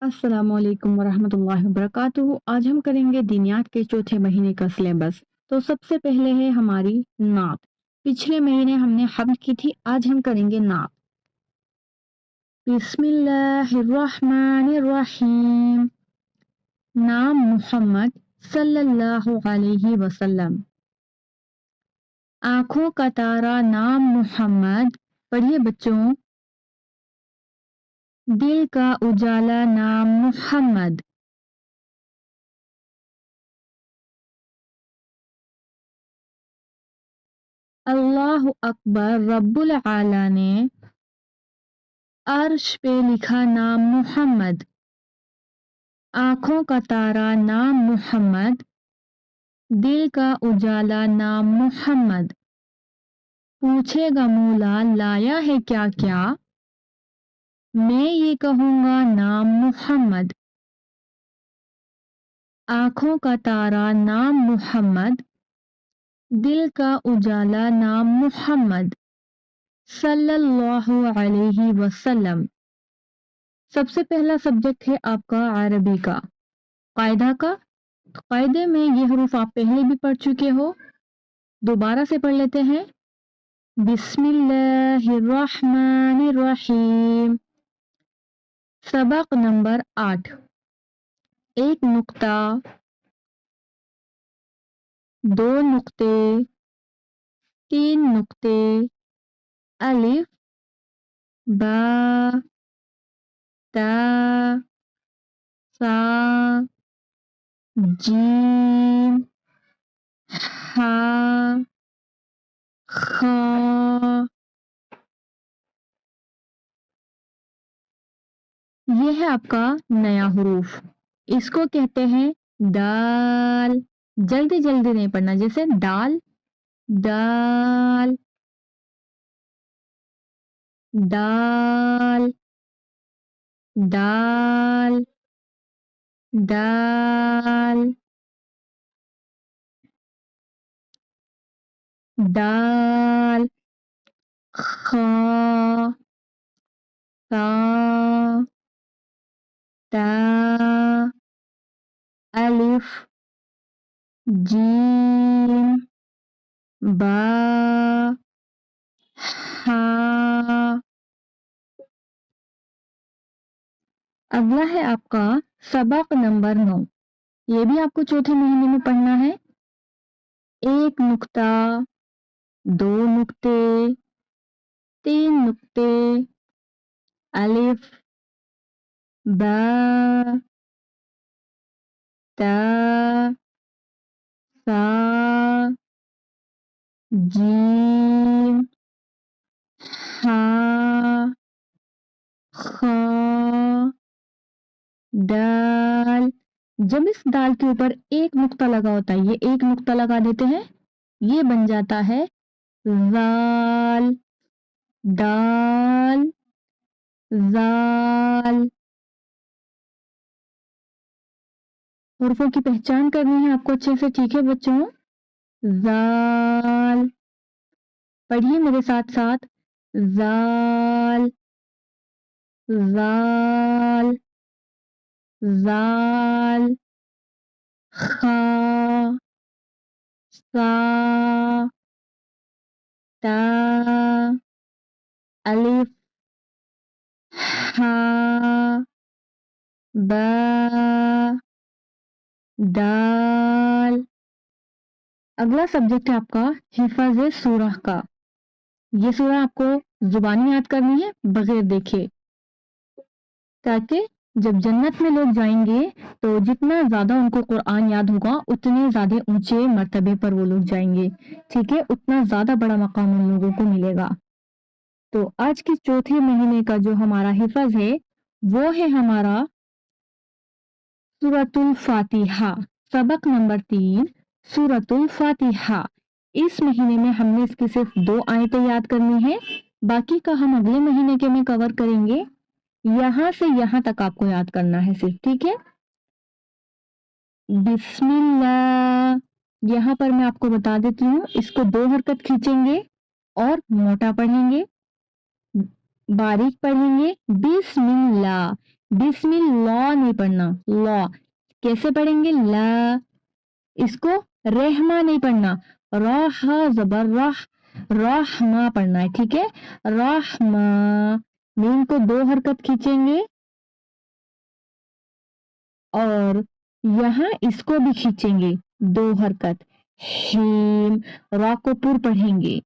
अस्सलाम वालेकुम वरहमतुल्लाहि वबरकातुहू। आज हम करेंगे दीनियात के चौथे महीने का सिलेबस। तो सबसे पहले है हमारी नात। पिछले महीने हमने हम्द की थी, आज हम करेंगे नात। बिस्मिल्लाहिर्रहमानिर्रहीम। नाम मोहम्मद सल्लल्लाहु अलैहि वसल्लम। आंखों का तारा नाम मोहम्मद। पढ़िए बच्चों। दिल का उजाला नाम मोहम्मद। अल्लाहु अकबर रब्बुल आला ने अर्श पे लिखा नाम मोहम्मद। आंखों का तारा नाम मोहम्मद। दिल का उजाला नाम मोहम्मद। पूछेगा मौला लाया है क्या क्या, मैं ये कहूँगा नाम मोहम्मद। आंखों का तारा नाम मोहम्मद। दिल का उजाला नाम मोहम्मद सल्लल्लाहु अलैहि वसल्लम। सबसे पहला सब्जेक्ट है आपका अरबी का, कायदा का। कायदे में ये हरूफ आप पहले भी पढ़ चुके हो, दोबारा से पढ़ लेते हैं। बिस्मिल्लाहिर्रहमानिर्रहीम। सबक नंबर 8। एक नुक्ता, दो नुक्ते, तीन नुक्ते, अलिफ, बा, ता, सा, जीम, हा, खा। ये है आपका नया हरूफ, इसको कहते हैं दाल। जल्दी जल्दी नहीं पढ़ना, जैसे दाल, दाल, दाल, दाल, दाल, दाल, खा, ता, ता, अलिफ, जीम, बा, हा। अगला है आपका सबक नंबर 9। ये भी आपको चौथे महीने में पढ़ना है। एक नुक्ता, दो नुक्ते, तीन नुक्ते, अलिफ, बा, ता, सा, जीम, हा, खा, दाल। जब इस दाल के ऊपर एक नुक्ता लगा होता है, ये एक नुक्ता लगा देते हैं, ये बन जाता है जाल, दाल, जाल। हुर्फों की पहचान करनी है आपको अच्छे से, ठीक है बच्चों। जाल, पढ़िए मेरे साथ साथ। जाल, जाल, जाल, खा, सा, ता, अलिफ, हा, बा, दाल। अगला सब्जेक्ट है आपका हिफाज सूरह का। ये सूरह आपको जुबानी याद करनी है बगैर देखे, ताकि जब जन्नत में लोग जाएंगे तो जितना ज्यादा उनको कुरान याद होगा उतने ज्यादा ऊंचे मर्तबे पर वो लोग जाएंगे, ठीक है, उतना ज्यादा बड़ा मकाम उन लोगों को मिलेगा। तो आज के चौथे महीने का जो हमारा हिफज है वो है हमारा सूरतुल फातिहा। सबक नंबर 3, सूरतुल फातिहा। इस महीने में हमने इसकी सिर्फ 2 आयतें याद करनी है, बाकी का हम अगले महीने के में कवर करेंगे। यहाँ से यहाँ तक आपको याद करना है सिर्फ, ठीक है। बिस्मिल्लाह, यहाँ पर मैं आपको बता देती हूँ, इसको 2 हरकत खींचेंगे और मोटा पढ़ेंगे, बारीक पढ़ेंगे। बिस्मिल्लाह, बिस्मिल्लाह नहीं पढ़ना, ला कैसे पढ़ेंगे, ला। इसको रहमा नहीं पढ़ना, राह जबर राह, रहमा पढ़ना है, ठीक है। रहमा, मीम को 2 हरकत खींचेंगे और यहाँ इसको भी खींचेंगे 2 हरकत। हीम, रा को पुर पढ़ेंगे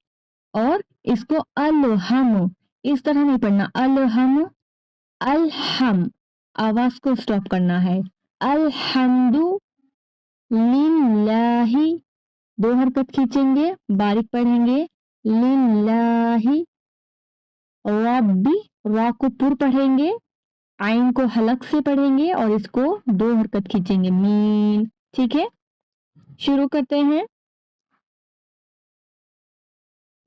और इसको अलहम, इस तरह नहीं पढ़ना, अलहम अलहम, आवाज को स्टॉप करना है। अलहम्दु लिल्लाही, 2 हरकत खींचेंगे, बारीक पढ़ेंगे, लिल्लाही। रब्बी, रा को पुर पढ़ेंगे, आइन को हलक से पढ़ेंगे और इसको 2 हरकत खींचेंगे, मीन, ठीक है। शुरू करते हैं।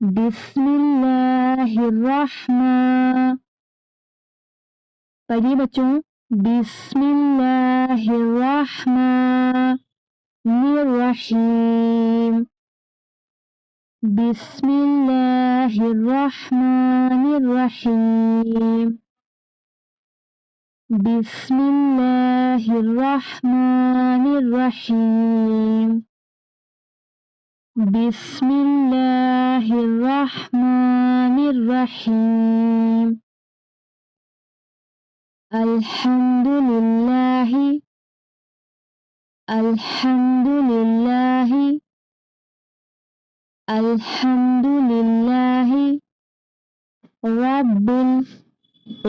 बिस्मिल्लाहिर्रहमान, पढ़िए बच्चों, बिस्मिल्लाहिर्रहमानिर्रहीम, बिस्मिल्लाहिर्रहमानिर्रहीम, बिस्मिल्लाहिर्रहमानिर्रहीम, बिस्मिल्लाहिर्रहमानिर्रहीम, अल्हम्दुलिल्लाहि, अल्हम्दुलिल्लाहि, अल्हम्दुलिल्लाहि, रब्बिल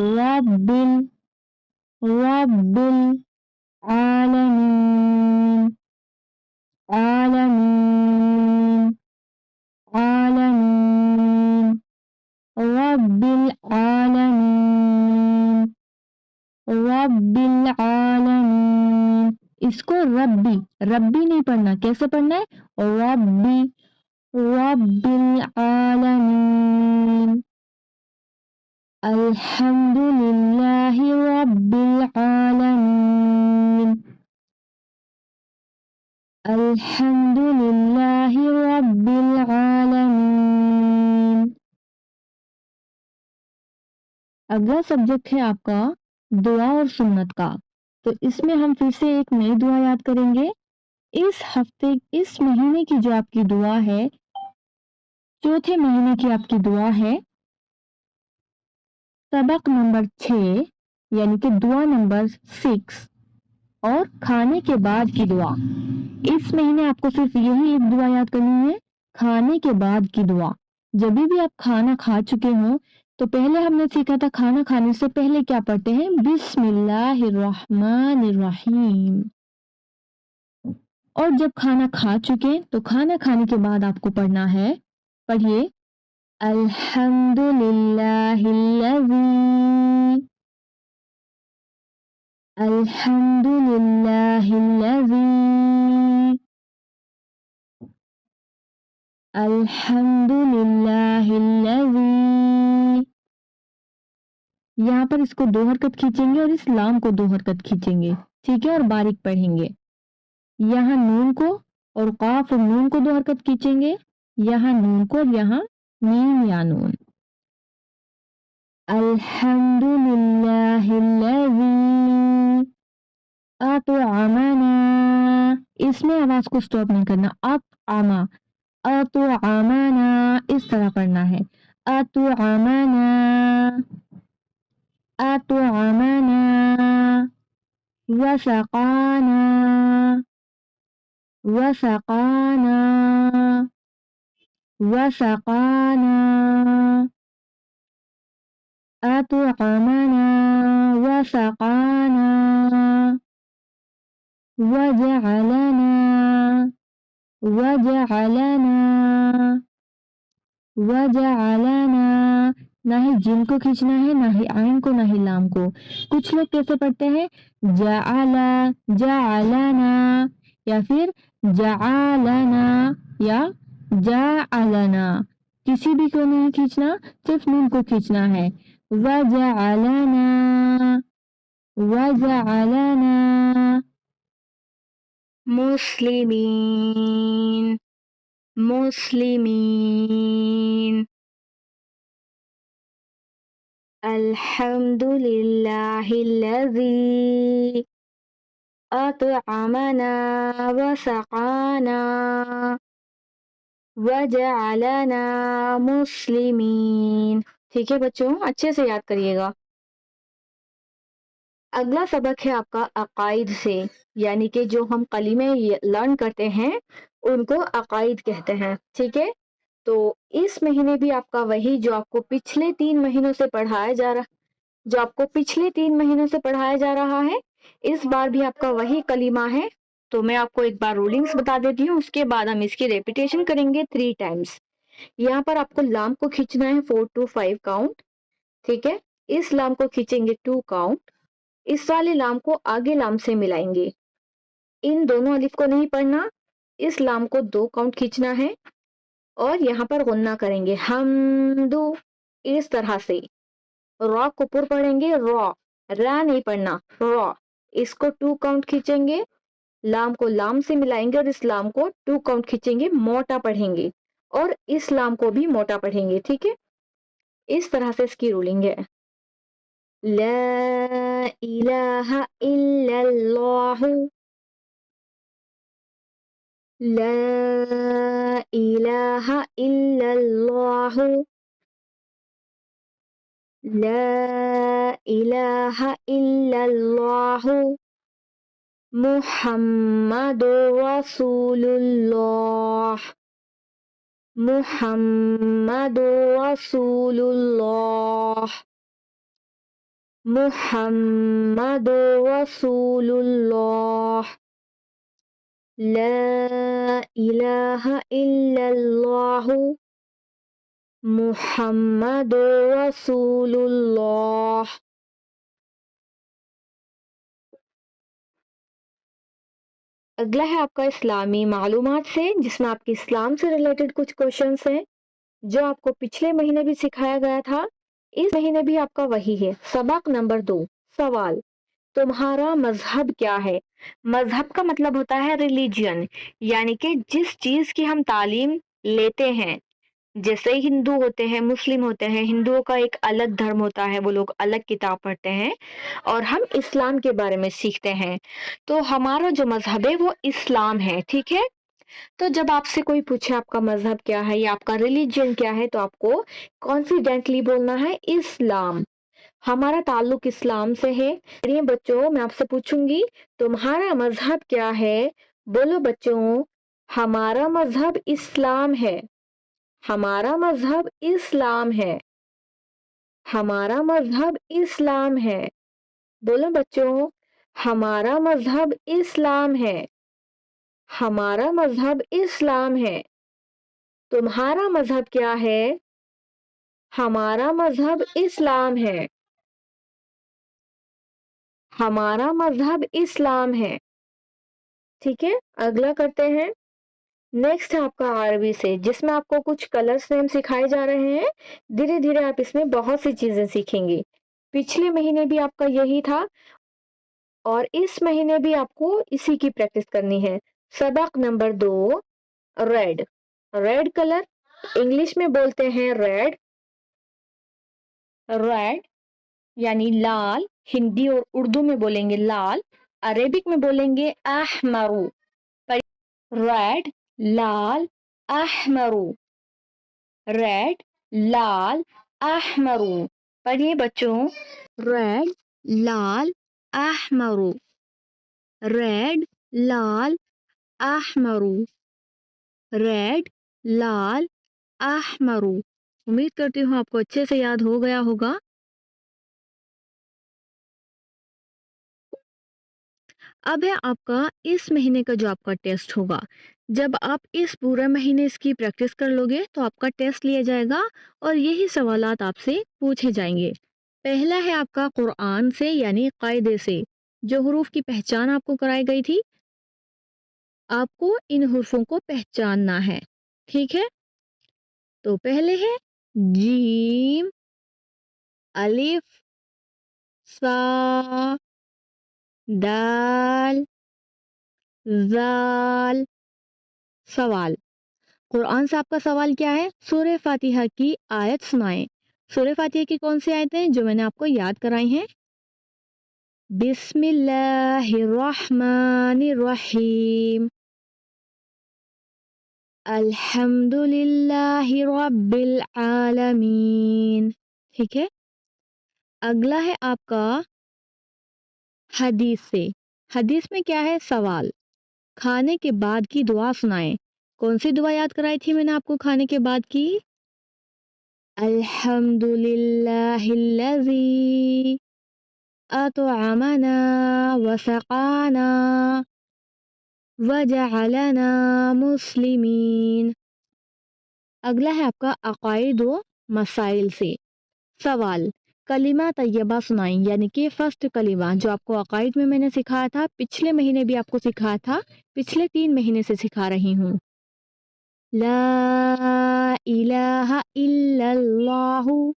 रब्बिल रब्बिल आलमीन, आलमीन, आलमीन, रब्बिल आलमीन, रब्बिल आलमीन। इसको रब्बी, रब्बी नहीं पढ़ना, कैसे पढ़ना है, रब्बी, रब्बिल आलमीन, अल्हम्दुलिल्लाहि रब्बिल आलमीन, अल्हम्दुलिल्लाहि रब्बिल आलमीन। अगला सब्जेक्ट है आपका दुआ और सुन्नत का। तो इसमें हम फिर से एक नई दुआ याद करेंगे। इस हफ्ते, इस महीने की जो आपकी दुआ है, चौथे महीने की आपकी दुआ है, सबक नंबर 6 यानी कि दुआ नंबर 6 और खाने के बाद की दुआ। इस महीने आपको सिर्फ यही एक दुआ याद करनी है, खाने के बाद की दुआ। जब भी आप खाना खा चुके हो, तो पहले हमने सीखा था खाना खाने से पहले क्या पढ़ते हैं, बिस्मिल्लाहिर्रहमानिर्रहीम। और जब खाना खा चुके तो खाना खाने के बाद आपको पढ़ना है, पढ़िए, अल्हम्दुलिल्लाहिल्लज़ी, अल्हम्दुलिल्लाहिल्लज़ी, अल्हम्दुलिल्लाहिल्लज़ी। यहाँ पर इसको 2 हरकत खींचेंगे और इस लाम को 2 हरकत खींचेंगे, ठीक है, और बारीक पढ़ेंगे। यहाँ नून को और काफ और नून को 2 हरकत खींचेंगे, यहाँ नून को और यहाँ मीम या नून। अल्हम्दुलिल्लाहिल्लज़ी अतअमना, इसमें आवाज को स्टॉप नहीं करना, अतअमा, अतअमना, इस तरह पढ़ना है, अतअमना, अतअमना, वसक़ाना, वसक़ाना, वसक़ाना, अतअमना वसक़ाना, वजअलना, वजअलना, वजअलना। ना ही जिन को खींचना है, ना ही आइन को, ना ही लाम को। कुछ लोग कैसे पढ़ते हैं, जअला, जअलना, या फिर जअलना या जअलना। किसी भी को नहीं खींचना, सिर्फ नून को खींचना है। वजअलना, वजअलना मुस्लिमीन, मुस्लिमीन। अल्हम्दुलिल्लाहिल्लज़ी अतअमना वसक़ाना वजअलना मुस्लिमीन। ठीक है बच्चों, अच्छे से याद करिएगा। अगला सबक है आपका अकाइद से, यानी कि जो हम कलीमे लर्न करते हैं उनको अकाइद कहते हैं। ठीक है, तो इस महीने भी आपका वही जो आपको पिछले 3 महीनों से पढ़ाया जा रहा जो आपको पिछले 3 महीनों से पढ़ाया जा रहा है, इस बार भी आपका वही कलीमा है। तो मैं आपको एक बार रूलिंग्स बता देती हूँ, उसके बाद हम इसकी रेपिटेशन करेंगे 3 टाइम्स। यहाँ पर आपको लाम को खींचना है 4 to 5 काउंट। ठीक है, इस लाम को खींचेंगे 2 काउंट, इस वाले लाम को आगे लाम से मिलाएंगे। इन दोनों अलिफ को नहीं पढ़ना, इस लाम को 2 काउंट खींचना है और यहाँ पर गुन्ना करेंगे हमदू, इस तरह से। रॉ को पुर पढ़ेंगे, रॉ, रा नहीं पढ़ना, रॉ। इसको 2 काउंट खींचेंगे, लाम को लाम से मिलाएंगे और इस लाम को 2 काउंट खींचेंगे, मोटा पढ़ेंगे और इस लाम को भी मोटा पढ़ेंगे। ठीक है, इस तरह से इसकी रूलिंग है। ला इलाहा इल्लल्लाहु, ला इलाहा इल्लल्लाहु, ला इलाहा इल्लल्लाहु, मुहम्मदुर रसूलुल्लाह, मुहम्मदुर रसूलुल्लाह, मुहम्मदुर रसूलुल्लाह, ला इलाहा इल्लल्लाहु, मुहम्मदुर रसूलुल्लाह। अगला है आपका इस्लामी मालूमात से, जिसमें आपके इस्लाम से रिलेटेड कुछ क्वेश्चंस हैं जो आपको पिछले महीने भी सिखाया गया था, इस महीने भी आपका वही है। सबक नंबर 2, सवाल, तुम्हारा मजहब क्या है? मजहब का मतलब होता है रिलीजियन, यानी कि जिस चीज की हम तालीम लेते हैं। जैसे हिंदू होते हैं, मुस्लिम होते हैं, हिंदुओं का एक अलग धर्म होता है, वो लोग अलग किताब पढ़ते हैं और हम इस्लाम के बारे में सीखते हैं। तो हमारा जो मजहब है वो इस्लाम है। ठीक है, तो जब आपसे कोई पूछे आपका मजहब क्या है या आपका रिलीजन क्या है, तो आपको कॉन्फिडेंटली बोलना है इस्लाम। हमारा ताल्लुक इस्लाम से है। चलिए बच्चों, मैं आपसे पूछूंगी तुम्हारा मजहब क्या है? बोलो बच्चों, हमारा मजहब इस्लाम है। हमारा मजहब इस्लाम है। हमारा मजहब इस्लाम है। बोलो बच्चों, हमारा मजहब इस्लाम है। हमारा मजहब इस्लाम है। तुम्हारा मजहब क्या है? हमारा मजहब इस्लाम है। हमारा मजहब इस्लाम है। ठीक है, अगला करते हैं। नेक्स्ट है आपका अरबी से, जिसमें आपको कुछ कलर्स नेम सिखाए जा रहे हैं। धीरे धीरे आप इसमें बहुत सी चीजें सीखेंगे। पिछले महीने भी आपका यही था और इस महीने भी आपको इसी की प्रैक्टिस करनी है। सबक number 2, red. Red colour English में बोलते हैं रेड। रेड यानी लाल, हिंदी और उर्दू में बोलेंगे लाल, अरेबिक में बोलेंगे अहमरू। रेड, लाल, अहमरू। रेड, लाल, अहमरू। पढ़िए बच्चों, रेड, लाल, अहमरू। रेड, लाल, अहमरू। रेड, लाल, अहमरू। उम्मीद करती हूँ आपको अच्छे से याद हो गया होगा। अब है आपका इस महीने का जो आपका टेस्ट होगा। जब आप इस पूरे महीने इसकी प्रैक्टिस कर लोगे तो आपका टेस्ट लिया जाएगा और यही सवालात आपसे पूछे जाएंगे। पहला है आपका कुरान से यानी कायदे से, जो हुरूफ की पहचान आपको कराई गई थी, आपको इन हुरूफों को पहचानना है। ठीक है, तो पहले है जीम, अलिफ, सा, दाल, जाल। सवाल, कुरान से आपका सवाल क्या है? सूरह फातिहा की आयत सुनाएं। सूरह फातिहा की कौन सी आयतें जो मैंने आपको याद कराई हैं? बिस्मिल्लाहिर्रहमानिर्रहीम, अल्हम्दुलिल्लाहि रब्बिल आलमीन। ठीक है। अगला है आपका हदीस से। हदीस में क्या है? सवाल। खाने के बाद की दुआ सुनाएं। कौन सी दुआ याद कराई थी मैंने आपको खाने के बाद की? अल्हम्दुलिल्लाहिल्लज़ी अत'अमना वसक़ाना वजअलना मुस्लिमीन। अगला है आपका अक़ाइद व मसाइल से। सवाल। कलिमा तैयबा सुनाई, यानी कि फर्स्ट कलिमा जो आपको अक़ाइद में मैंने सिखाया था, पिछले महीने भी आपको सिखाया था, पिछले 3 महीने से सिखा रही हूँ। ला इलाहा इल्लल्लाहु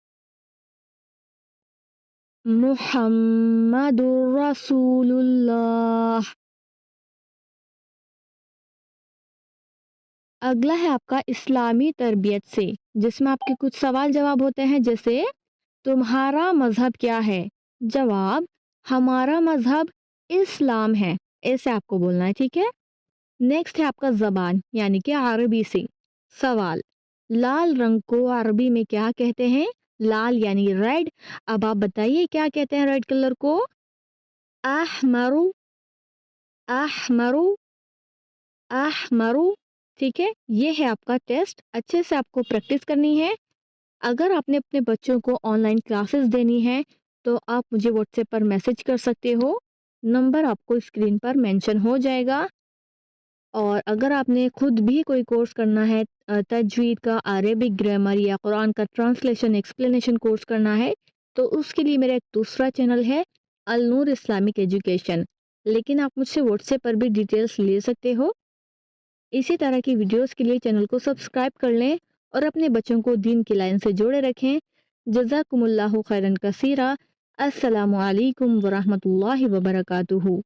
मुहम्मदुर रसूलुल्लाह। अगला है आपका इस्लामी तरबियत से, जिसमें आपके कुछ सवाल जवाब होते हैं, जैसे तुम्हारा मजहब क्या है? जवाब, हमारा मजहब इस्लाम है। ऐसे आपको बोलना है, ठीक है। नेक्स्ट है आपका ज़बान, यानी कि अरबी से। सवाल। लाल रंग को अरबी में क्या कहते हैं? लाल यानी रेड। अब आप बताइए क्या कहते हैं रेड कलर को? अहमरु, अहमरु, अहमरु। ठीक है। ये है आपका टेस्ट, अच्छे से आपको प्रैक्टिस करनी है। अगर आपने अपने बच्चों को ऑनलाइन क्लासेस देनी है तो आप मुझे व्हाट्सएप पर मैसेज कर सकते हो, नंबर आपको स्क्रीन पर मेंशन हो जाएगा। और अगर आपने खुद भी कोई कोर्स करना है, तजवीद का, अरेबिक ग्रामर या कुरान का ट्रांसलेशन एक्सप्लेनेशन कोर्स करना है, तो उसके लिए मेरा एक दूसरा चैनल है, अल नूर इस्लामिक एजुकेशन। लेकिन आप मुझसे व्हाट्सएप पर भी डिटेल्स ले सकते हो। इसी तरह की वीडियोस के लिए चैनल को सब्सक्राइब कर लें और अपने बच्चों को दीन की लाइन से जोड़े रखें। जज़ाकुमुल्लाहु खैरन कसीरा। अस्सलामु अलैकुम वरहमतुल्लाहि वबरकातुहू।